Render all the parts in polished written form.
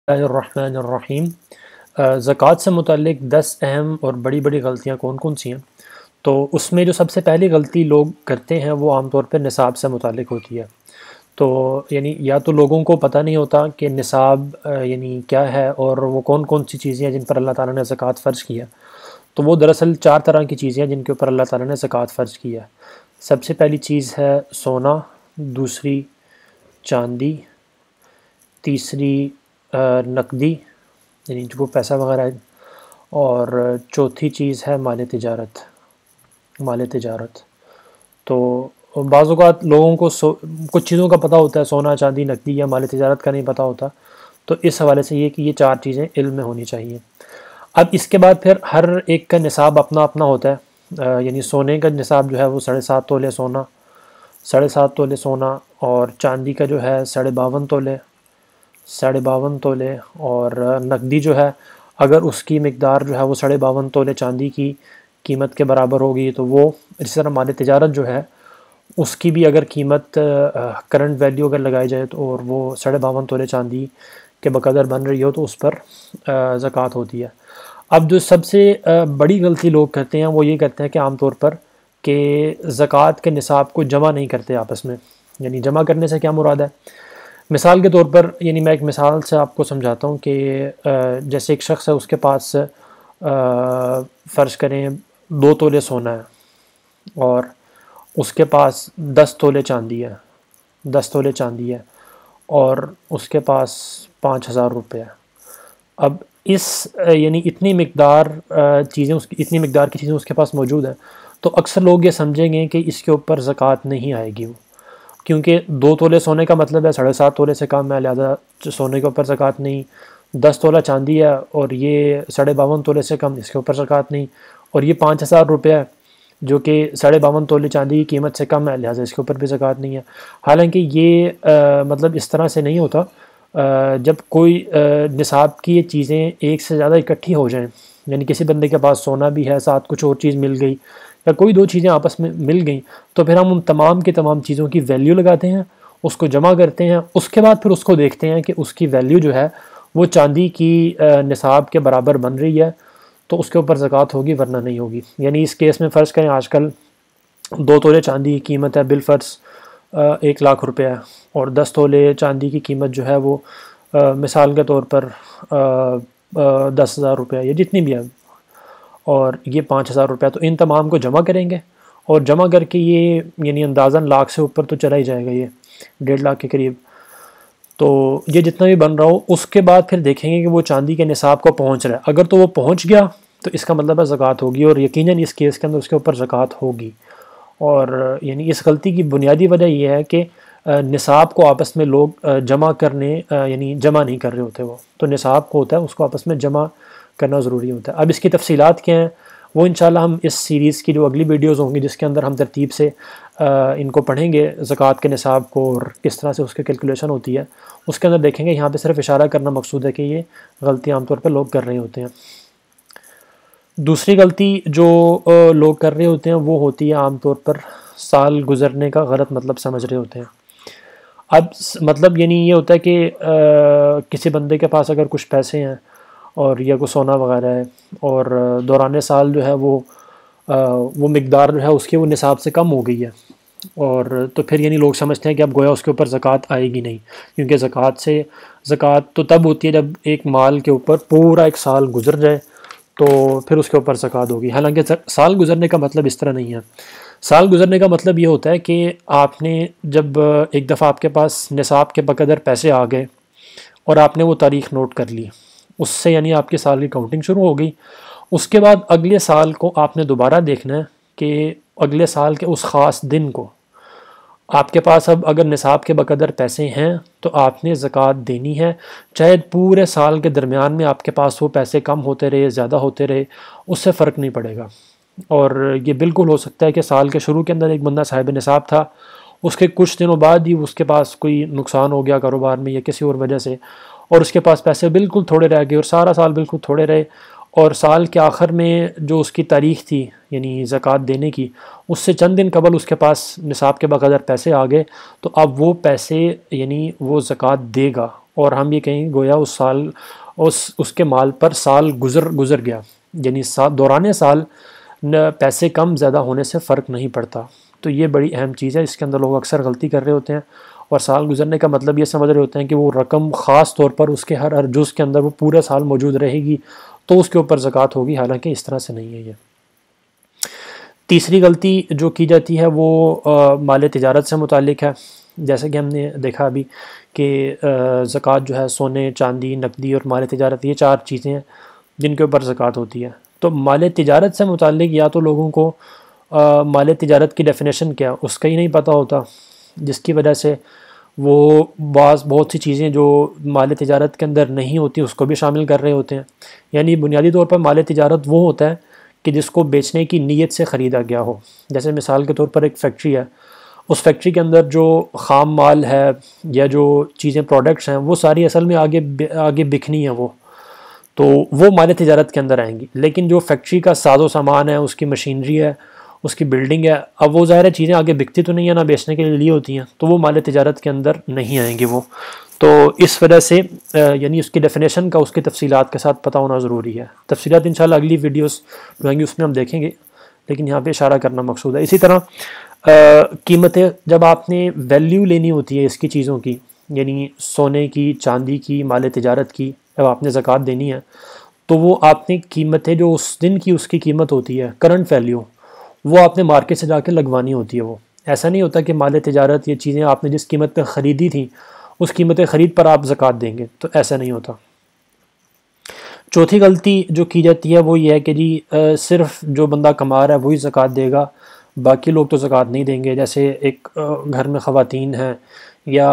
الرحمن الرحیم۔ زکوٰۃ سے متعلق 10 اہم اور بڑی بڑی غلطیاں کون کون سی ہیں؟ تو اس میں جو سب سے پہلی غلطی لوگ کرتے ہیں وہ عام طور پہ نصاب سے متعلق ہوتی ہے۔ تو یعنی یا تو لوگوں کو پتہ نہیں ہوتا کہ نصاب یعنی کیا ہے اور وہ کون کون سی چیزیں ہیں جن پر اللہ تعالیٰ نے زکوٰۃ فرض کی ہے۔ تو وہ دراصل 4 طرح کی چیزیں ہیں جن کے اوپر اللہ تعالیٰ نے زکوٰۃ فرض کی ہے۔ سب سے پہلی چیز ہے سونا، دوسری چاندی، تیسری نقدی یعنی جو پیسہ وغیرہ ہے، اور چوتھی چیز ہے مال تجارت۔ تو بعض اوقات لوگوں کو کچھ چیزوں کا پتہ ہوتا ہے، سونا، چاندی، نقدی یا مال تجارت کا نہیں پتہ ہوتا۔ تو اس حوالے سے یہ کہ یہ 4 چیزیں علم میں ہونی چاہیے۔ اب اس کے بعد پھر ہر ایک کا نصاب اپنا اپنا ہوتا ہے۔ یعنی سونے کا نصاب جو ہے وہ 7.5 تولے سونا، 7.5 تولے سونا، اور چاندی کا جو ہے 52.5 تولے، 52.5 تولے، اور نقدی جو ہے اگر اس کی مقدار جو ہے وہ 52.5 تولے چاندی کی قیمت کے برابر ہوگی تو وہ، اسی طرح مال تجارت جو ہے اس کی بھی اگر قیمت کرنٹ ویلیو اگر لگائی جائے تو اور وہ 52.5 تولے چاندی کے بقدر بن رہی ہو تو اس پر زکوٰۃ ہوتی ہے۔ اب جو سب سے بڑی غلطی لوگ کرتے ہیں وہ یہ کرتے ہیں کہ عام طور پر کہ زکوٰۃ کے نصاب کو جمع نہیں کرتے آپس میں۔ یعنی جمع کرنے سے کیا مراد ہے؟ مثال کے طور پر یعنی میں ایک مثال سے آپ کو سمجھاتا ہوں کہ جیسے ایک شخص ہے، اس کے پاس فرض کریں 2 تولے سونا ہے اور اس کے پاس 10 تولے چاندی ہے، 10 تولے چاندی ہے، اور اس کے پاس 5,000 روپے ہے۔ اب یعنی اتنی مقدار اتنی مقدار کی چیزیں اس کے پاس موجود ہیں، تو اکثر لوگ یہ سمجھیں گے کہ اس کے اوپر زکوٰۃ نہیں آئے گی، کیونکہ 2 تولے سونے کا مطلب ہے 7.5 تولے سے کم ہے، لہذا سونے کے اوپر زکوٰۃ نہیں۔ 10 تولہ چاندی ہے اور یہ 52.5 تولے سے کم، اس کے اوپر زکوٰۃ نہیں۔ اور یہ 5,000 روپے ہے جو کہ 52.5 تولے چاندی کی قیمت سے کم ہے، لہذا اس کے اوپر بھی زکوٰۃ نہیں ہے۔ حالانکہ یہ مطلب اس طرح سے نہیں ہوتا۔ جب کوئی نصاب کی یہ چیزیں ایک سے زیادہ اکٹھی ہو جائیں، یعنی کسی بندے کے پاس سونا بھی ہے، ساتھ کچھ اور چیز مل گئی، یا کوئی 2 چیزیں آپس میں مل گئیں، تو پھر ہم ان تمام کی تمام چیزوں کی ویلیو لگاتے ہیں، اس کو جمع کرتے ہیں، اس کے بعد پھر اس کو دیکھتے ہیں کہ اس کی ویلیو جو ہے وہ چاندی کی نصاب کے برابر بن رہی ہے تو اس کے اوپر زکوٰۃ ہوگی، ورنہ نہیں ہوگی۔ یعنی اس کیس میں فرض کریں آج کل 2 تولے چاندی کی قیمت ہے بالفرض 1 لاکھ روپے ہے، اور 10 تولے چاندی کی قیمت جو ہے وہ مثال کے طور پر 10,000 روپے یا جتنی بھی ہے، اور یہ 5,000 روپے، تو ان تمام کو جمع کریں گے، اور جمع کر کے یہ یعنی اندازاً لاکھ سے اوپر تو چلا ہی جائے گا، یہ 1.5 لاکھ کے قریب۔ تو یہ جتنا بھی بن رہا ہو، اس کے بعد پھر دیکھیں گے کہ وہ چاندی کے نصاب کو پہنچ رہا ہے۔ اگر تو وہ پہنچ گیا تو اس کا مطلب ہے زکوٰۃ ہوگی، اور یقیناً اس کیس کے اندر اس کے اوپر زکوٰۃ ہوگی۔ اور یعنی اس غلطی کی بنیادی وجہ یہ ہے کہ نصاب کو آپس میں لوگ جمع کرنے یعنی جمع نہیں کر رہے ہوتے، وہ تو نصاب کو ہوتا ہے اس کو آپس میں جمع کرنا ضروری ہوتا ہے۔ اب اس کی تفصیلات کیا ہیں وہ انشاءاللہ ہم اس سیریز کی جو اگلی ویڈیوز ہوں گی جس کے اندر ہم ترتیب سے ان کو پڑھیں گے، زکوٰۃ کے نصاب کو اور کس طرح سے اس کی کیلکولیشن ہوتی ہے، اس کے اندر دیکھیں گے۔ یہاں پہ صرف اشارہ کرنا مقصود ہے کہ یہ غلطی عام طور پہ لوگ کر رہے ہوتے ہیں۔ دوسری غلطی جو لوگ کر رہے ہوتے ہیں وہ ہوتی ہے عام طور پر سال گزرنے کا غلط مطلب سمجھ رہے ہوتے ہیں۔ اب مطلب یعنی یہ ہوتا ہے کہ کسی بندے کے پاس اگر کچھ پیسے ہیں اور یا کوئی سونا وغیرہ ہے، اور دوران سال جو ہے وہ مقدار جو ہے اس کے وہ نصاب سے کم ہو گئی ہے، اور تو پھر یعنی لوگ سمجھتے ہیں کہ اب گویا اس کے اوپر زکوٰۃ آئے گی نہیں، کیونکہ زکوٰۃ تو تب ہوتی ہے جب ایک مال کے اوپر پورا 1 سال گزر جائے تو پھر اس کے اوپر زکوٰۃ ہوگی۔ حالانکہ سال گزرنے کا مطلب اس طرح نہیں ہے۔ سال گزرنے کا مطلب یہ ہوتا ہے کہ آپ نے جب ایک دفعہ آپ کے پاس نصاب کے بقدر پیسے آ گئے اور آپ نے وہ تاریخ نوٹ کر لی، اس سے یعنی آپ کے سال کی کاؤنٹنگ شروع ہو گئی۔ اس کے بعد اگلے سال کو آپ نے دوبارہ دیکھنا ہے کہ اگلے سال کے اس خاص دن کو آپ کے پاس اب اگر نصاب کے بقدر پیسے ہیں تو آپ نے زکوٰۃ دینی ہے، چاہے پورے سال کے درمیان میں آپ کے پاس وہ پیسے کم ہوتے رہے، زیادہ ہوتے رہے، اس سے فرق نہیں پڑے گا۔ اور یہ بالکل ہو سکتا ہے کہ سال کے شروع کے اندر ایک بندہ صاحب نصاب تھا، اس کے کچھ دنوں بعد ہی اس کے پاس کوئی نقصان ہو گیا کاروبار میں یا کسی اور وجہ سے، اور اس کے پاس پیسے بالکل تھوڑے رہ گئے، اور سارا سال بالکل تھوڑے رہے، اور سال کے آخر میں جو اس کی تاریخ تھی یعنی زکوٰۃ دینے کی، اس سے چند دن قبل اس کے پاس نصاب کے بقدر پیسے آ گئے، تو اب وہ پیسے یعنی وہ زکوٰۃ دے گا، اور ہم یہ کہیں گویا اس کے مال پر سال گزر گیا، یعنی دوران سال پیسے کم زیادہ ہونے سے فرق نہیں پڑتا. تو یہ بڑی اہم چیز ہے، اس کے اندر لوگ اکثر غلطی کر رہے ہوتے ہیں، اور سال گزرنے کا مطلب یہ سمجھ رہے ہوتے ہیں کہ وہ رقم خاص طور پر اس کے ہر جز کے اندر وہ پورا سال موجود رہے گی تو اس کے اوپر زکوٰۃ ہوگی، حالانکہ اس طرح سے نہیں ہے. یہ تیسری غلطی جو کی جاتی ہے وہ مال تجارت سے متعلق ہے. جیسے کہ ہم نے دیکھا ابھی کہ زکوٰۃ جو ہے سونے، چاندی، نقدی اور مال تجارت، یہ 4 چیزیں ہیں جن کے اوپر زکوٰۃ ہوتی ہے. تو مال تجارت سے متعلق یا تو لوگوں کو مال تجارت کی ڈیفینیشن کیا اس کا ہی نہیں پتہ ہوتا، جس کی وجہ سے وہ بہت سی چیزیں جو مال تجارت کے اندر نہیں ہوتی اس کو بھی شامل کر رہے ہوتے ہیں. یعنی بنیادی طور پر مال تجارت وہ ہوتا ہے کہ جس کو بیچنے کی نیت سے خریدا گیا ہو. جیسے مثال کے طور پر ایک فیکٹری ہے، اس فیکٹری کے اندر جو خام مال ہے یا جو چیزیں پروڈکٹس ہیں وہ ساری اصل میں آگے بکنی ہیں، تو وہ مال تجارت کے اندر آئیں گی. لیکن جو فیکٹری کا ساز و سامان ہے، اس کی مشینری ہے، اس کی بلڈنگ ہے، اب وہ ظاہر چیزیں آگے بکتی تو نہیں ہیں، نہ بیچنے کے لیے ہوتی ہیں، تو وہ مال تجارت کے اندر نہیں آئیں گے وہ. تو اس وجہ سے یعنی اس کی ڈیفینیشن کا اس کی تفصیلات کے ساتھ پتہ ہونا ضروری ہے. تفصیلات انشاءاللہ اگلی ویڈیوز جو آئیں گی اس میں ہم دیکھیں گے، لیکن یہاں پہ اشارہ کرنا مقصود ہے. اسی طرح قیمتیں جب آپ نے ویلیو لینی ہوتی ہے اس کی چیزوں کی، یعنی سونے کی، چاندی کی، مال تجارت کی، جب آپ نے زکوٰۃ دینی ہے تو وہ آپ نے قیمتیں جو اس دن کی اس کی قیمت ہوتی ہے، کرنٹ ویلیو، وہ آپ نے مارکیٹ سے جا کے لگوانی ہوتی ہے. وہ ایسا نہیں ہوتا کہ مال تجارت یہ چیزیں آپ نے جس قیمت پہ خریدی تھیں اس قیمت خرید پر آپ زکوٰۃ دیں گے، تو ایسا نہیں ہوتا. چوتھی غلطی جو کی جاتی ہے وہ یہ ہے کہ جی صرف جو بندہ کما رہا ہے وہی زکوٰۃ دے گا، باقی لوگ تو زکوٰۃ نہیں دیں گے. جیسے ایک گھر میں خواتین ہیں یا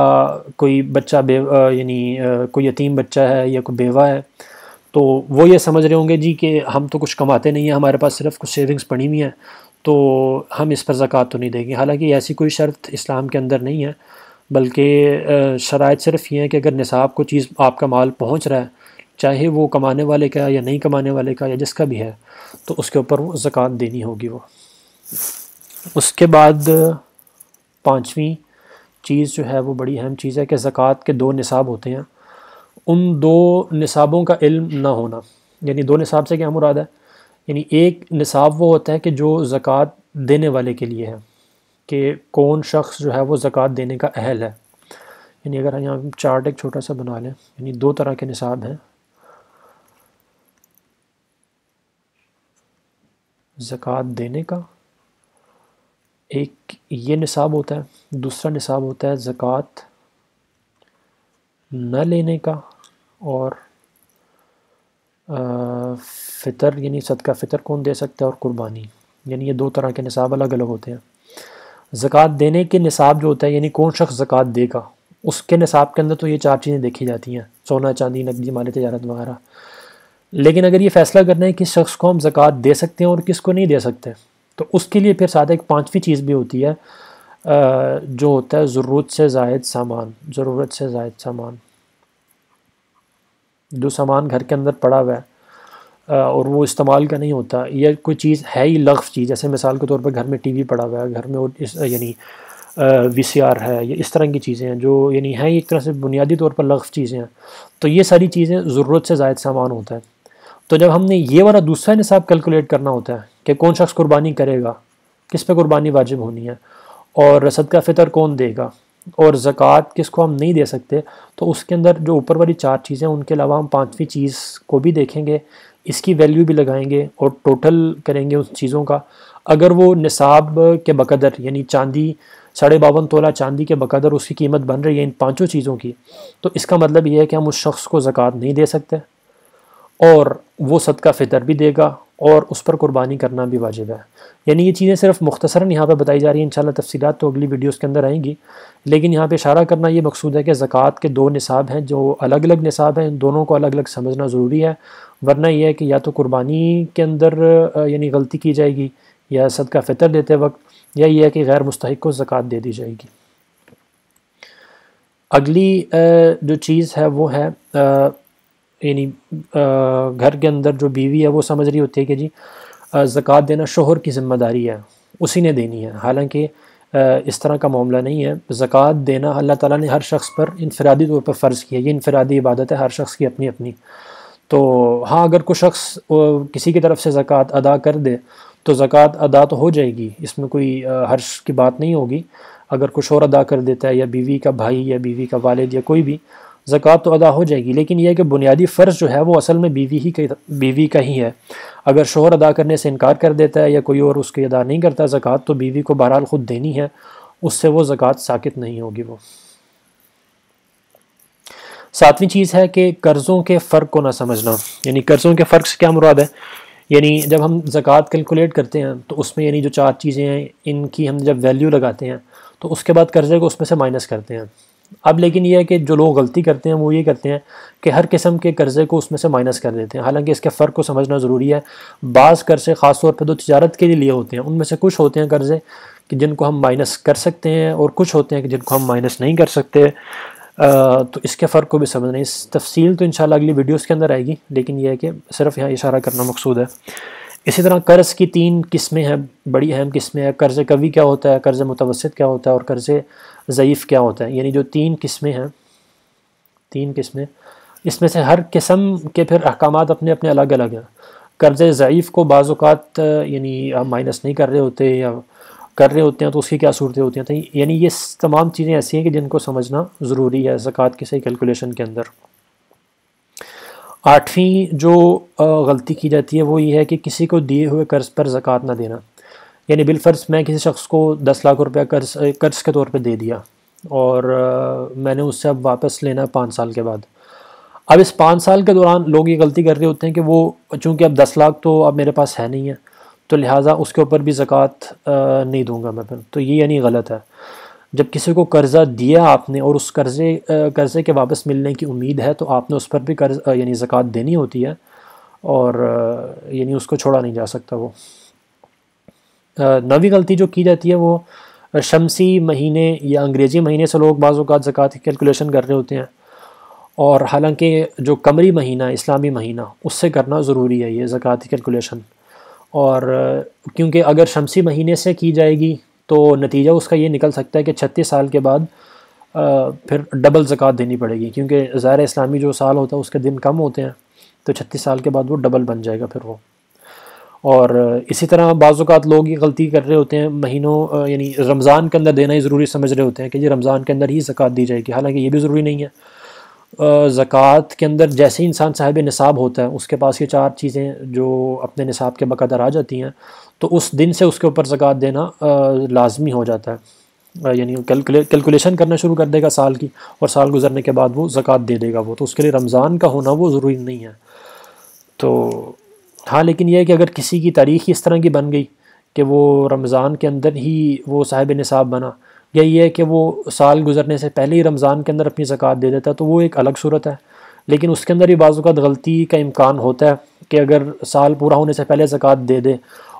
کوئی بچہ یعنی کوئی یتیم بچہ ہے یا کوئی بیوہ ہے، تو وہ یہ سمجھ رہے ہوں گے جی کہ ہم تو کچھ کماتے نہیں ہیں، ہمارے پاس صرف کچھ سیونگز پڑی ہوئی ہیں تو ہم اس پر زکوٰۃ تو نہیں دیں گے. حالانکہ ایسی کوئی شرط اسلام کے اندر نہیں ہے، بلکہ شرائط صرف یہ ہے کہ اگر نصاب کو چیز آپ کا مال پہنچ رہا ہے، چاہے وہ کمانے والے کا یا نہیں کمانے والے کا یا جس کا بھی ہے، تو اس کے اوپر وہ زکوٰۃ دینی ہوگی. وہ اس کے بعد 5ویں چیز جو ہے وہ بڑی اہم چیز ہے کہ زکوٰۃ کے 2 نصاب ہوتے ہیں. ان 2 نصابوں کا علم نہ ہونا، یعنی 2 نصاب سے کیا مراد ہے؟ یعنی ایک نصاب وہ ہوتا ہے کہ جو زکوٰۃ دینے والے کے لیے ہے، کہ کون شخص جو ہے وہ زکوٰۃ دینے کا اہل ہے. یعنی اگر یہاں چارٹ ایک چھوٹا سا بنا لیں، یعنی 2 طرح کے نصاب ہیں. زکوٰۃ دینے کا ایک یہ نصاب ہوتا ہے، دوسرا نصاب ہوتا ہے زکوٰۃ نہ لینے کا، اور فطر یعنی صدقہ فطر کون دے سکتا ہے، اور قربانی. یعنی یہ 2 طرح کے نصاب الگ الگ ہوتے ہیں. زکوٰۃ دینے کے نصاب جو ہوتا ہے یعنی کون شخص زکوٰۃ دے گا، اس کے نصاب کے اندر تو یہ 4 چیزیں دیکھی جاتی ہیں، سونا، چاندی، نقدی، مال تجارت وغیرہ. لیکن اگر یہ فیصلہ کرنا ہے کہ شخص کو ہم زکوٰۃ دے سکتے ہیں اور کس کو نہیں دے سکتے، تو اس کے لیے پھر ساتھ ایک 5ویں چیز بھی ہوتی ہے جو ہوتا ہے ضرورت سے زائد سامان. ضرورت سے زائد سامان، جو سامان گھر کے اندر پڑا ہوا ہے اور وہ استعمال کا نہیں ہوتا، یا کوئی چیز ہے ہی لغو چیز، جیسے مثال کے طور پر گھر میں ٹی وی پڑا ہوا ہے، گھر میں یعنی VCR ہے، یا اس طرح کی چیزیں ہیں جو یعنی ہیں ایک طرح سے بنیادی طور پر لغو چیزیں ہیں، تو یہ ساری چیزیں ضرورت سے زائد سامان ہوتا ہے. تو جب ہم نے یہ والا دوسرا نصاب کیلکولیٹ کرنا ہوتا ہے کہ کون شخص قربانی کرے گا، کس پہ قربانی واجب ہونی ہے، اور صدقہ فطر کون دے گا، اور زکوٰۃ کس کو ہم نہیں دے سکتے، تو اس کے اندر جو اوپر والی 4 چیزیں ان کے علاوہ ہم 5ویں چیز کو بھی دیکھیں گے، اس کی ویلیو بھی لگائیں گے اور ٹوٹل کریں گے اس چیزوں کا. اگر وہ نصاب کے بقدر یعنی چاندی 52.5 تولہ چاندی کے بقدر اس کی قیمت بن رہی ہے ان 5 چیزوں کی، تو اس کا مطلب یہ ہے کہ ہم اس شخص کو زکوٰۃ نہیں دے سکتے، اور وہ صدقہ فطر بھی دے گا اور اس پر قربانی کرنا بھی واجب ہے. یعنی یہ چیزیں صرف مختصراً یہاں پہ بتائی جا رہی ہیں، انشاءاللہ تفصیلات تو اگلی ویڈیوز کے اندر آئیں گی، لیکن یہاں پہ اشارہ کرنا یہ مقصود ہے کہ زکوٰۃ کے 2 نصاب ہیں جو الگ الگ نصاب ہیں، ان دونوں کو الگ الگ سمجھنا ضروری ہے. ورنہ یہ ہے کہ یا تو قربانی کے اندر یعنی غلطی کی جائے گی، یا صدقہ فطر دیتے وقت، یا یہ ہے کہ غیر مستحق کو زکوٰۃ دے دی جائے گی. اگلی جو چیز ہے وہ ہے یعنی گھر کے اندر جو بیوی ہے وہ سمجھ رہی ہوتی ہے کہ جی زکوٰۃ دینا شوہر کی ذمہ داری ہے، اسی نے دینی ہے. حالانکہ اس طرح کا معاملہ نہیں ہے. زکوٰۃ دینا اللہ تعالیٰ نے ہر شخص پر انفرادی طور پر فرض کیا ہے. یہ انفرادی عبادت ہے ہر شخص کی اپنی اپنی. تو ہاں اگر کوئی شخص کسی کی طرف سے زکوٰۃ ادا کر دے تو زکوٰۃ ادا تو ہو جائے گی، اس میں کوئی حرج کی بات نہیں ہوگی. اگر کوئی شوہر ادا کر دیتا ہے یا بیوی کا بھائی یا بیوی کا والد یا کوئی بھی، زکوٰۃ تو ادا ہو جائے گی. لیکن یہ ہے کہ بنیادی فرض جو ہے وہ اصل میں بیوی کا ہی ہے. اگر شوہر ادا کرنے سے انکار کر دیتا ہے یا کوئی اور اس کی ادا نہیں کرتا زکوٰۃ، تو بیوی کو بہرحال خود دینی ہے، اس سے وہ زکوٰۃ ساقط نہیں ہوگی. وہ 7ویں چیز ہے کہ قرضوں کے فرق کو نہ سمجھنا. یعنی قرضوں کے فرق سے کیا مراد ہے؟ یعنی جب ہم زکوٰۃ کیلکولیٹ کرتے ہیں تو اس میں یعنی جو 4 چیزیں ہیں ان کی ہم جب ویلیو لگاتے ہیں تو اس کے بعد قرضے کو اس میں سے مائنس کرتے ہیں. اب لیکن یہ ہے کہ جو لوگ غلطی کرتے ہیں وہ یہ کرتے ہیں کہ ہر قسم کے قرضے کو اس میں سے مائنس کر دیتے ہیں. حالانکہ اس کے فرق کو سمجھنا ضروری ہے. بعض قرضے خاص طور پہ جو تجارت کے لیے ہوتے ہیں ان میں سے کچھ ہوتے ہیں قرضے کہ جن کو ہم مائنس کر سکتے ہیں اور کچھ ہوتے ہیں کہ جن کو ہم مائنس نہیں کر سکتے. تو اس کے فرق کو بھی سمجھنا. اس تفصیل تو انشاءاللہ اگلی ویڈیوز کے اندر آئے گی، لیکن یہ ہے کہ صرف یہاں اشارہ کرنا مقصود ہے. اسی طرح قرض کی 3 قسمیں ہیں، بڑی اہم قسمیں ہیں. قرض قوی کیا ہوتا ہے، قرض متوسط کیا ہوتا ہے اور قرض ضعیف کیا ہوتا ہے. یعنی جو 3 قسمیں ہیں، 3 قسمیں، اس میں سے ہر قسم کے پھر احکامات اپنے اپنے الگ الگ ہیں. قرض ضعیف کو بعض اوقات یعنی مائنس نہیں کر رہے ہوتے یا کر رہے ہوتے ہیں تو اس کی کیا صورتیں ہوتی ہیں. یعنی یہ تمام چیزیں ایسی ہیں کہ جن کو سمجھنا ضروری ہے زکوٰۃ کی صحیح کیلکولیشن کے اندر. 8ویں جو غلطی کی جاتی ہے وہ یہ ہے کہ کسی کو دیے ہوئے قرض پر زکوٰۃ نہ دینا. یعنی بالفرض میں کسی شخص کو 10 لاکھ روپیہ قرض کے طور پہ دے دیا اور میں نے اس سے اب واپس لینا ہے 5 سال کے بعد. اب اس 5 سال کے دوران لوگ یہ غلطی کر رہے ہوتے ہیں کہ وہ چونکہ اب 10 لاکھ تو اب میرے پاس ہے نہیں ہے تو لہٰذا اس کے اوپر بھی زکوٰۃ نہیں دوں گا میں پھر. تو یہ یعنی غلط ہے. جب کسی کو قرضہ دیا آپ نے اور اس قرضے کے واپس ملنے کی امید ہے تو آپ نے اس پر بھی یعنی زکوٰۃ دینی ہوتی ہے اور یعنی اس کو چھوڑا نہیں جا سکتا. وہ 9ویں غلطی جو کی جاتی ہے وہ شمسی مہینے یا انگریزی مہینے سے لوگ بعض اوقات زکوٰۃ کی کیلکولیشن کر رہے ہوتے ہیں، اور حالانکہ جو قمری مہینہ اسلامی مہینہ اس سے کرنا ضروری ہے یہ زکوٰۃ کی کیلکولیشن. اور کیونکہ اگر شمسی مہینے سے کی جائے گی تو نتیجہ اس کا یہ نکل سکتا ہے کہ 36 سال کے بعد پھر ڈبل زکوٰۃ دینی پڑے گی، کیونکہ ظاہر اسلامی جو سال ہوتا ہے اس کے دن کم ہوتے ہیں تو 36 سال کے بعد وہ ڈبل بن جائے گا پھر وہ. اور اسی طرح بعض اوقات لوگ یہ غلطی کر رہے ہوتے ہیں مہینوں یعنی رمضان کے اندر دینا ہی ضروری سمجھ رہے ہوتے ہیں کہ یہ رمضان کے اندر ہی زکوٰۃ دی جائے گی. حالانکہ یہ بھی ضروری نہیں ہے. زکوٰۃ کے اندر جیسے ہی انسان صاحب نصاب ہوتا ہے اس کے پاس یہ 4 چیزیں جو اپنے نصاب کے بقدر آ جاتی ہیں تو اس دن سے اس کے اوپر زکوٰۃ دینا لازمی ہو جاتا ہے. یعنی کیلکولیشن کرنا شروع کر دے گا سال کی، اور سال گزرنے کے بعد وہ زکوٰۃ دے دے گا. وہ تو اس کے لیے رمضان کا ہونا وہ ضروری نہیں ہے. تو ہاں لیکن یہ ہے کہ اگر کسی کی تاریخ اس طرح کی بن گئی کہ وہ رمضان کے اندر ہی وہ صاحب نصاب بنا، یا یہ ہے کہ وہ سال گزرنے سے پہلے ہی رمضان کے اندر اپنی زکوٰۃ دے دیتا ہے، تو وہ ایک الگ صورت ہے. لیکن اس کے اندر بھی بعض اوقات غلطی کا امکان ہوتا ہے کہ اگر سال پورا ہونے سے پہلے زکوٰۃ دے دے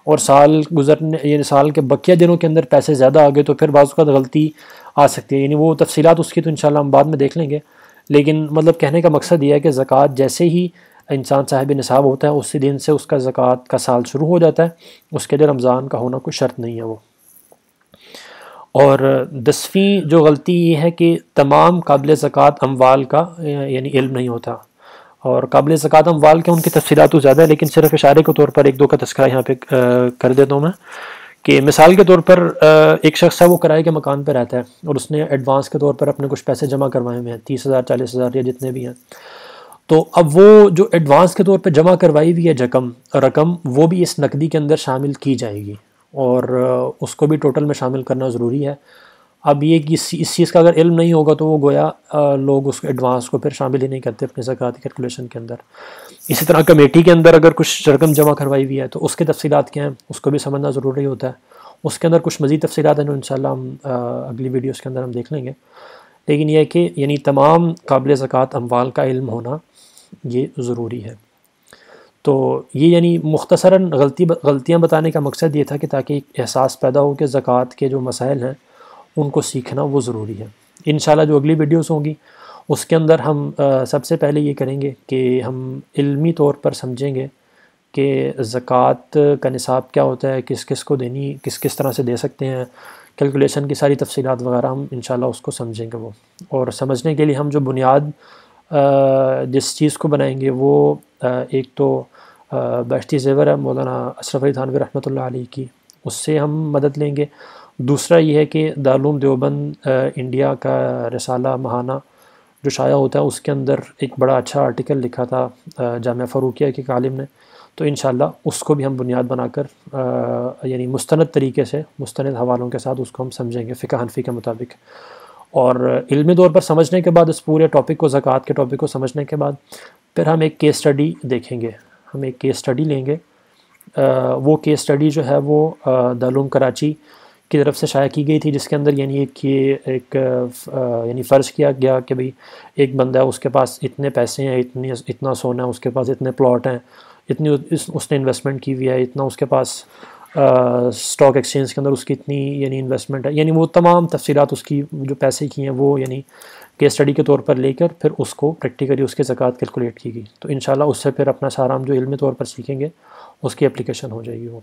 اور سال گزرنے یعنی سال کے بقیہ دنوں کے اندر پیسے زیادہ آ گئے تو پھر بعض اوقات غلطی آ سکتی ہے. یعنی وہ تفصیلات اس کی تو انشاءاللہ ہم بعد میں دیکھ لیں گے. لیکن مطلب کہنے کا مقصد یہ ہے کہ زکوٰۃ جیسے ہی انسان صاحب نصاب ہوتا ہے اسی دن سے اس کا زکوٰۃ کا سال شروع ہو جاتا ہے. اس کے لیے رمضان کا ہونا کوئی شرط نہیں ہے وہ. اور 10ویں جو غلطی یہ ہے کہ تمام قابل زکوٰۃ اموال کا یعنی علم نہیں ہوتا. اور قابل زکوٰۃ اموال کے ان کی تفصیلات تو زیادہ ہے، لیکن صرف اشارے کے طور پر 1-2 کا تذکرہ یہاں پہ کر دیتا ہوں میں. کہ مثال کے طور پر ایک شخص ہے وہ کرائے کے مکان پہ رہتا ہے اور اس نے ایڈوانس کے طور پر اپنے کچھ پیسے جمع کروائے ہوئے ہیں، 30,000 40,000 یا جتنے بھی ہیں. تو اب وہ جو ایڈوانس کے طور پہ جمع کروائی ہوئی ہے رقم وہ بھی اس نقدی کے اندر شامل کی جائے گی اور اس کو بھی ٹوٹل میں شامل کرنا ضروری ہے. اب یہ کہ اس چیز کا اگر علم نہیں ہوگا تو وہ گویا لوگ اس ایڈوانس کو پھر شامل ہی نہیں کرتے اپنے زکوٰۃ کیلکولیشن کے اندر. اسی طرح کمیٹی کے اندر اگر کچھ رقم جمع کروائی ہوئی ہے تو اس کی تفصیلات کیا ہیں اس کو بھی سمجھنا ضروری ہوتا ہے. اس کے اندر کچھ مزید تفصیلات ہیں جو انشاءاللہ ہم اگلی ویڈیوز کے اندر ہم دیکھ لیں گے. لیکن یہ ہے کہ یعنی تمام قابل زکوٰۃ اموال کا علم ہونا یہ ضروری ہے. تو یہ یعنی مختصراً غلطیاں بتانے کا مقصد یہ تھا کہ تاکہ ایک احساس پیدا ہو کہ زکوٰۃ کے جو مسائل ہیں ان کو سیکھنا وہ ضروری ہے. انشاءاللہ جو اگلی ویڈیوز ہوں گی اس کے اندر ہم سب سے پہلے یہ کریں گے کہ ہم علمی طور پر سمجھیں گے کہ زکوٰۃ کا نصاب کیا ہوتا ہے، کس کس کو دینی، کس طرح سے دے سکتے ہیں، کیلکولیشن کی ساری تفصیلات وغیرہ ہم انشاءاللہ اس کو سمجھیں گے وہ. اور سمجھنے کے لیے ہم جو بنیاد جس چیز کو بنائیں گے وہ ایک تو بہشتی زیور ہے مولانا اشرف علی تھانوی رحمۃ اللہ علیہ کی، اس سے ہم مدد لیں گے. دوسرا یہ ہے کہ دارالعلوم دیوبند انڈیا کا رسالہ ماہانہ جو شائع ہوتا ہے اس کے اندر ایک بڑا اچھا آرٹیکل لکھا تھا جامعہ فاروقیہ کے ایک عالم نے، تو انشاءاللہ اس کو بھی ہم بنیاد بنا کر یعنی مستند طریقے سے مستند حوالوں کے ساتھ اس کو ہم سمجھیں گے فقہ حنفی کے مطابق. اور علمی طور پر سمجھنے کے بعد اس پورے ٹاپک کو، زکوٰۃ کے ٹاپک کو سمجھنے کے بعد پھر ہم ایک کیس اسٹڈی دیکھیں گے. ہم ایک کیس اسٹڈی لیں گے. وہ کیس اسٹڈی جو ہے وہ دارالعلوم کراچی کی طرف سے شائع کی گئی تھی، جس کے اندر یعنی ایک یعنی فرض کیا گیا کہ بھئی ایک بندہ ہے، اس کے پاس اتنے پیسے ہیں، اتنا سونا ہے، اس کے پاس اتنے پلاٹ ہیں، اتنی اس نے انویسٹمنٹ کی ہوئی ہے، اتنا اس کے پاس اسٹاک ایکسچینج کے اندر اس کی اتنی یعنی انویسٹمنٹ ہے، یعنی وہ تمام تفصیلات اس کی جو پیسے کی ہیں وہ یعنی کیس اسٹڈی کے طور پر لے کر پھر اس کو پریکٹیکلی اس کے زکوٰۃ کیلکولیٹ کی گئی. تو انشاءاللہ اس سے پھر اپنا سارا ہم جو علمی طور پر سیکھیں گے اس کی اپلیکیشن ہو جائے گی وہ.